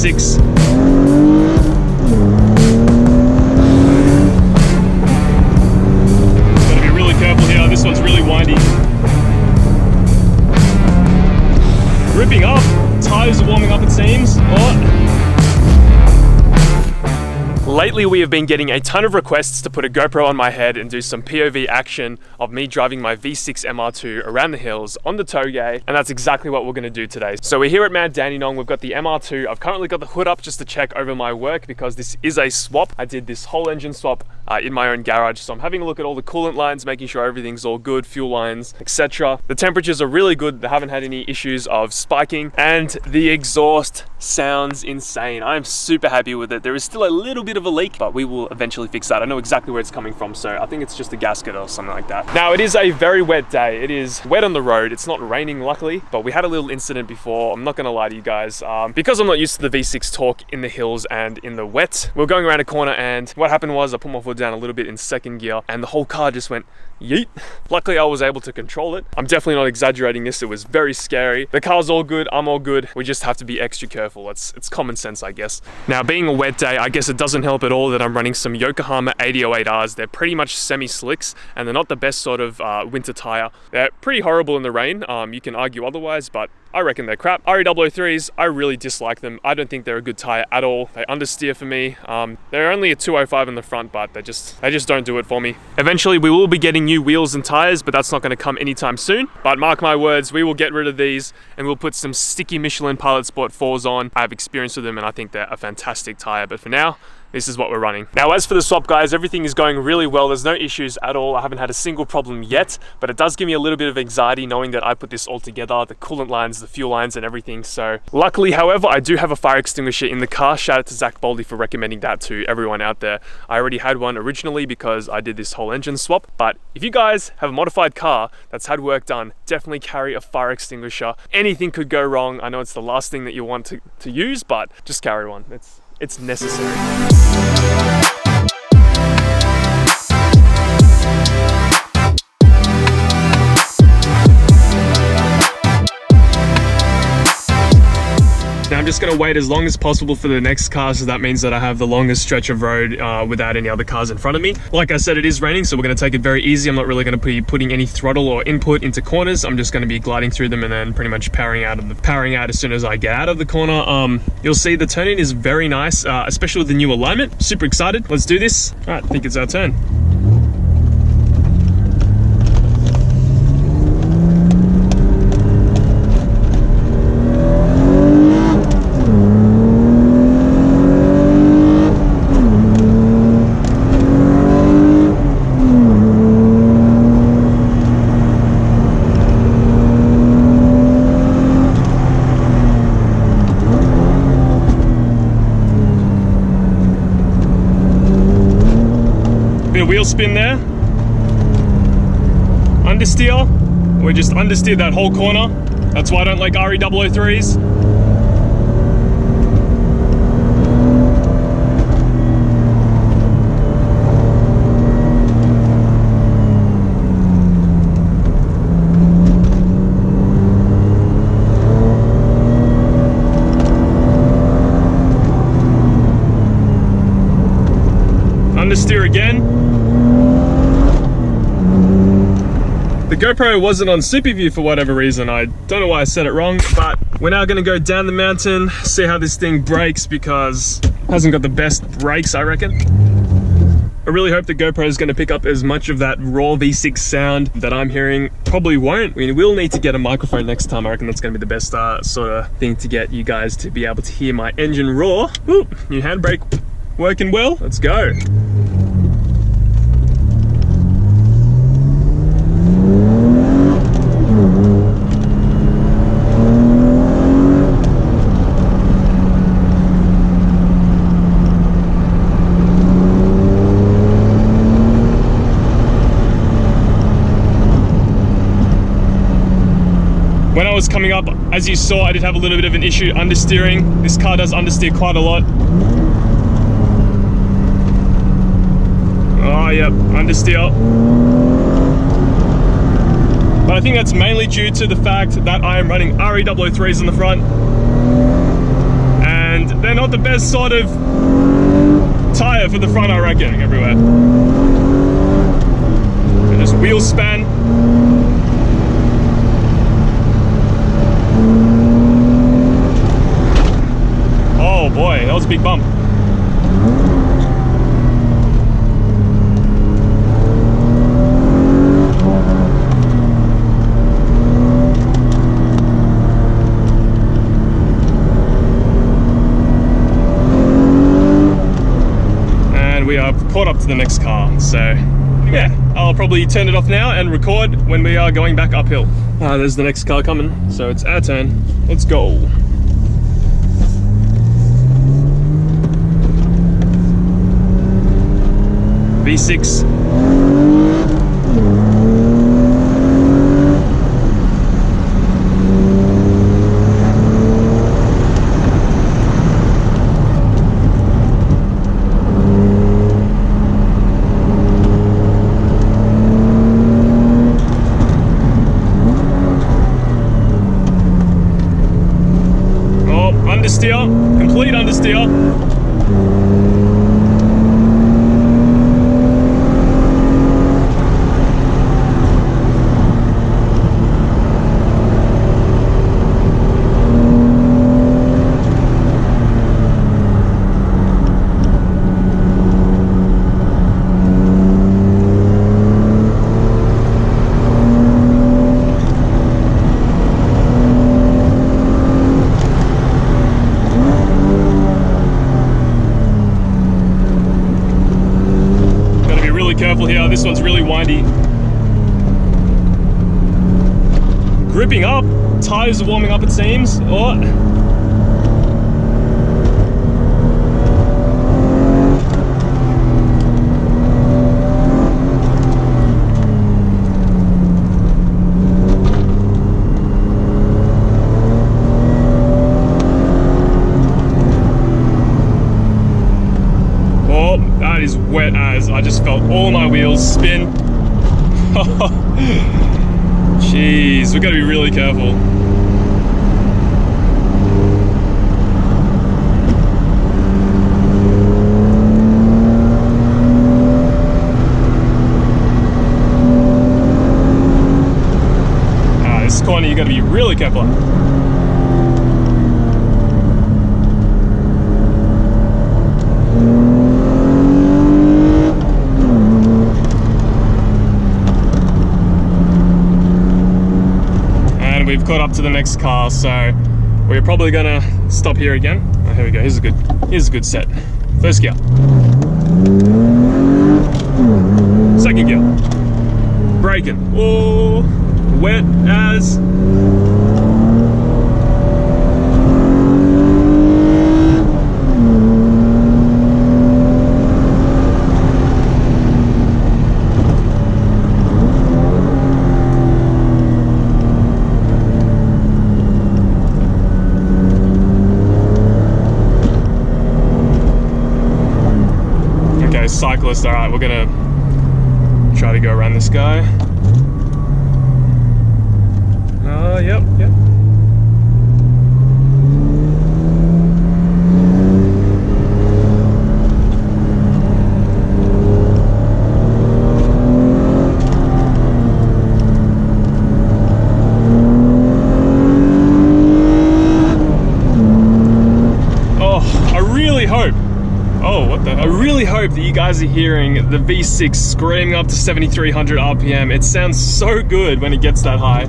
V6. Gotta be really careful here, this one's really windy. Ripping up, tires are warming up it seems. Lately we have been getting a ton of requests to put a GoPro on my head and do some POV action of me driving my V6 MR2 around the hills on the toge, and that's exactly what we're going to do today. So we're here at Mount Dandenong, we've got the MR2, I've currently got the hood up just to check over my work because this is a swap. I did this whole engine swap in my own garage, so I'm having a look at all the coolant lines, making sure everything's all good, fuel lines, etc. The temperatures are really good, they haven't had any issues of spiking, and the exhaust sounds insane. I'm super happy with it. There is still a little bit of a leak, but we will eventually fix that. I know exactly where it's coming from, so I think it's just a gasket or something like that. Now, it is a very wet day. It is wet on the road. It's not raining, luckily, but we had a little incident before. I'm not gonna lie to you guys. Because I'm not used to the V6 torque in the hills and in the wet, we were going around a corner, and what happened was I put my foot down a little bit in second gear, and the whole car just went yeet. Luckily, I was able to control it. I'm definitely not exaggerating this. It was very scary. The car's all good. I'm all good. We just have to be extra careful. It's common sense, I guess. Now, being a wet day, I guess it doesn't help at all that I'm running some Yokohama 8008Rs. They're pretty much semi-slicks, and they're not the best sort of winter tire. They're pretty horrible in the rain. You can argue otherwise, but I reckon they're crap. RE003s, I really dislike them. I don't think they're a good tire at all. They understeer for me. They're only a 205 in the front, but they just don't do it for me. Eventually, we will be getting new wheels and tires, but that's not going to come anytime soon. But mark my words, we will get rid of these, and we'll put some sticky Michelin Pilot Sport 4s on. I have experience with them, and I think they're a fantastic tire. But for now, this is what we're running. Now, as for the swap, guys, everything is going really well. There's no issues at all. I haven't had a single problem yet, but it does give me a little bit of anxiety knowing that I put this all together, the coolant lines, the fuel lines, and everything. So luckily, however, I do have a fire extinguisher in the car. Shout out to Zach Boldy for recommending that to everyone out there. I already had one originally because I did this whole engine swap, but if you guys have a modified car that's had work done, definitely carry a fire extinguisher. Anything could go wrong. I know it's the last thing that you want to use, but just carry one. It's necessary. Now I'm just going to wait as long as possible for the next car, so that means that I have the longest stretch of road without any other cars in front of me. Like I said, it is raining, so we're going to take it very easy. I'm not really going to be putting any throttle or input into corners. I'm just going to be gliding through them and then pretty much powering out as soon as I get out of the corner. You'll see the turn-in is very nice, especially with the new alignment. Super excited. Let's do this. All right, I think it's our turn. Wheel spin there. Understeer. We just understeered that whole corner. That's why I don't like RE003s. Understeer again. The GoPro wasn't on super view for whatever reason. I don't know why I said it wrong, but we're now gonna go down the mountain, see how this thing brakes, because it hasn't got the best brakes, I reckon. I really hope the GoPro is gonna pick up as much of that raw V6 sound that I'm hearing. Probably won't. We will need to get a microphone next time. I reckon that's gonna be the best sort of thing to get you guys to be able to hear my engine roar. Ooh, new handbrake working well. Let's go. When I was coming up, as you saw, I did have a little bit of an issue understeering. This car does understeer quite a lot. Oh, yep, understeer. But I think that's mainly due to the fact that I am running RE003s in the front. And and they're not the best sort of tire for the front, I reckon, everywhere. And just wheel span. Oh boy, that was a big bump. We are caught up to the next car, so yeah, I'll probably turn it off now and record when we are going back uphill. There's the next car coming, so it's our turn. Let's go. V6. Understeer, complete understeer. Careful here, this one's really windy. Gripping up, tires are warming up it seems. Oh. That is wet as. I just felt all my wheels spin. Jeez, we've got to be really careful. This corner you got to be really careful. We've caught up to the next car, so we're probably gonna stop here again. Oh, here we go. Here's a good set. First gear. Second gear. Braking. Oh, wet as. Cyclist, all right, we're gonna try to go around this guy. Yep. Oh, I really hope. Oh, what the? I really hope that you guys are hearing the V6 screaming up to 7,300 RPM. It sounds so good when it gets that high.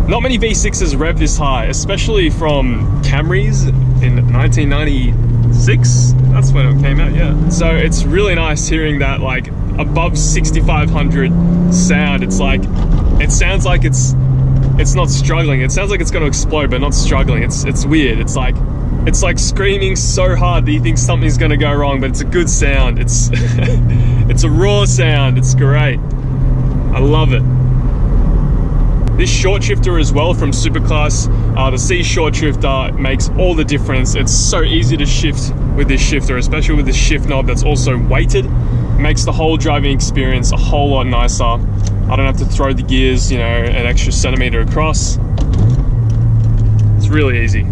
Not many V6s rev this high, especially from Camrys in 1996. That's when it came out, yeah. So it's really nice hearing that like above 6,500 sound. It's like, it sounds like it's not struggling. It sounds like it's going to explode, but not struggling. It's weird. It's like screaming so hard that you think something's gonna go wrong, but it's a good sound. It's it's a raw sound. It's great. I love it. This short shifter as well from Superclass, the C short shifter makes all the difference. It's so easy to shift with this shifter, especially with this shift knob that's also weighted. It makes the whole driving experience a whole lot nicer. I don't have to throw the gears, you know, an extra centimeter across. It's really easy.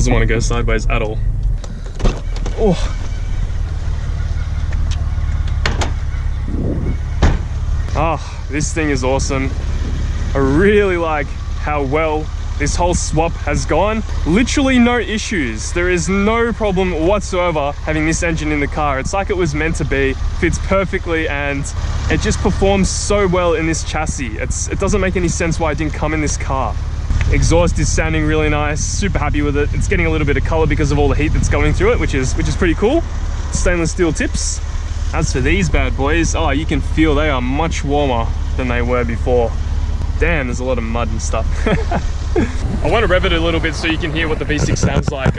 Doesn't want to go sideways at all. Oh. Ah, this thing is awesome. I really like how well this whole swap has gone. Literally no issues. There is no problem whatsoever having this engine in the car. It's like it was meant to be, fits perfectly, and it just performs so well in this chassis. It doesn't make any sense why it didn't come in this car. Exhaust is sounding really nice, super happy with it. It's getting a little bit of color because of all the heat that's going through it, which is pretty cool. Stainless steel tips. As for these bad boys, oh, you can feel they are much warmer than they were before. Damn, there's a lot of mud and stuff. I want to rev it a little bit so you can hear what the V6 sounds like.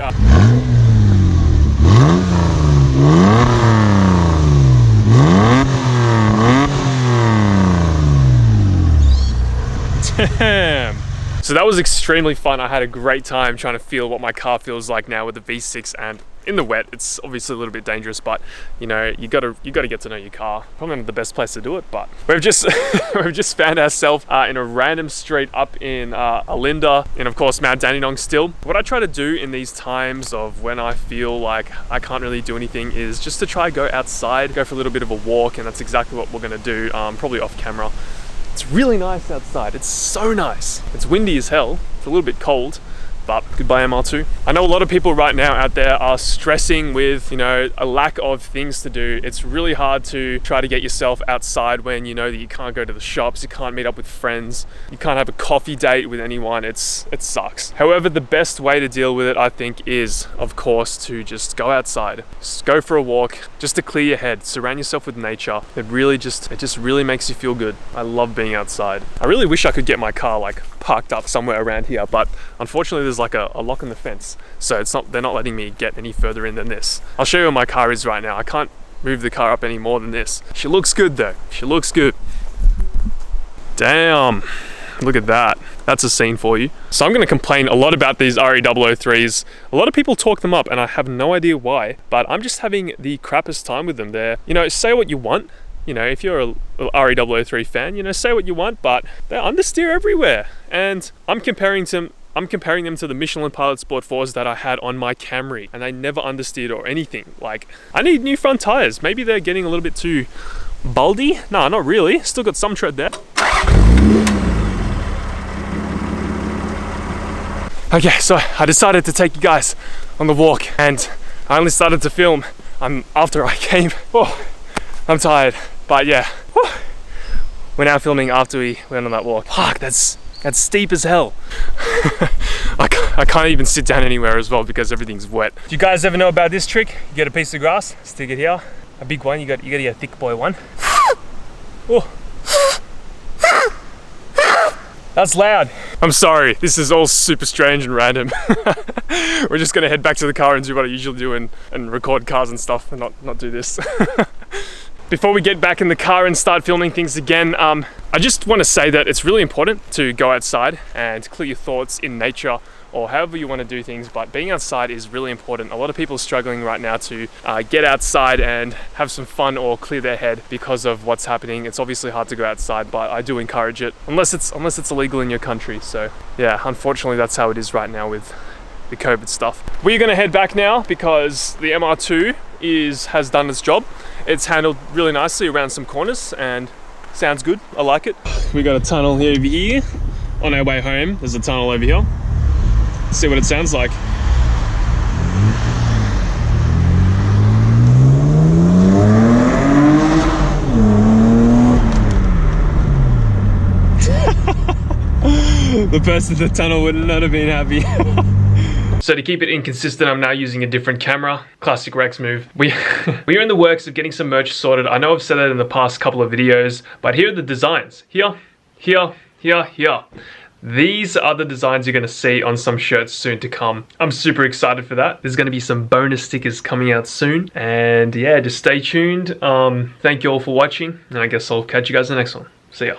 Damn. So that was extremely fun. I had a great time trying to feel what my car feels like now with the V6, and in the wet it's obviously a little bit dangerous, but you know, you gotta get to know your car. Probably not the best place to do it, but we've just we've just found ourselves in a random street up in Alinda, and of course Mount Dandenong still. What I try to do in these times of when I feel like I can't really do anything is just to try go outside, go for a little bit of a walk, and that's exactly what we're gonna do, probably off camera. It's really nice outside. It's so nice. It's windy as hell. It's a little bit cold, but goodbye MR2. I know a lot of people right now out there are stressing with, you know, a lack of things to do. It's really hard to try to get yourself outside when you know that you can't go to the shops, you can't meet up with friends, you can't have a coffee date with anyone. It sucks. However, the best way to deal with it, I think, is, of course, to just go outside. Just go for a walk, just to clear your head, surround yourself with nature. It just really makes you feel good. I love being outside. I really wish I could get my car like parked up somewhere around here, but unfortunately there's like a lock in the fence, so they're not letting me get any further in than this. I'll show you where my car is right now. I can't move the car up any more than this. She looks good though. She looks good. Damn, look at that. That's a scene for you. So I'm going to complain a lot about these RE003s. A lot of people talk them up and I have no idea why, but I'm just having the crappiest time with them. They're, you know, say what you want. You know, if you're a RE003 fan, you know, say what you want, but they're understeer everywhere. And I'm comparing them to the Michelin Pilot Sport 4s that I had on my Camry, and they never understeered or anything. Like, I need new front tires. Maybe they're getting a little bit too baldy. No, not really. Still got some tread there. Okay, so I decided to take you guys on the walk, and I only started to film after I came. Oh, I'm tired. But yeah, we're now filming after we went on that walk. Fuck, that's steep as hell. I can't even sit down anywhere as well because everything's wet. Do you guys ever know about this trick? You get a piece of grass, stick it here. A big one, you gotta get a thick boy one. Oh. That's loud. I'm sorry, this is all super strange and random. We're just gonna head back to the car and do what I usually do and record cars and stuff and not do this. Before we get back in the car and start filming things again, I just want to say that it's really important to go outside and clear your thoughts in nature or however you want to do things, but being outside is really important. A lot of people are struggling right now to get outside and have some fun or clear their head because of what's happening. It's obviously hard to go outside, but I do encourage it, unless it's illegal in your country. So yeah, unfortunately that's how it is right now with the COVID stuff. We're gonna head back now because the MR2 has done its job. It's handled really nicely around some corners and sounds good. I like it. We got a tunnel over here. On our way home, there's a tunnel over here. Let's see what it sounds like. The person in the tunnel would not have been happy. So to keep it inconsistent, I'm now using a different camera. Classic Rex move. We are in the works of getting some merch sorted. I know I've said that in the past couple of videos, but here are the designs. Here, here, here, here. These are the designs you're gonna see on some shirts soon to come. I'm super excited for that. There's gonna be some bonus stickers coming out soon. And yeah, just stay tuned. Thank you all for watching. And I guess I'll catch you guys in the next one. See ya.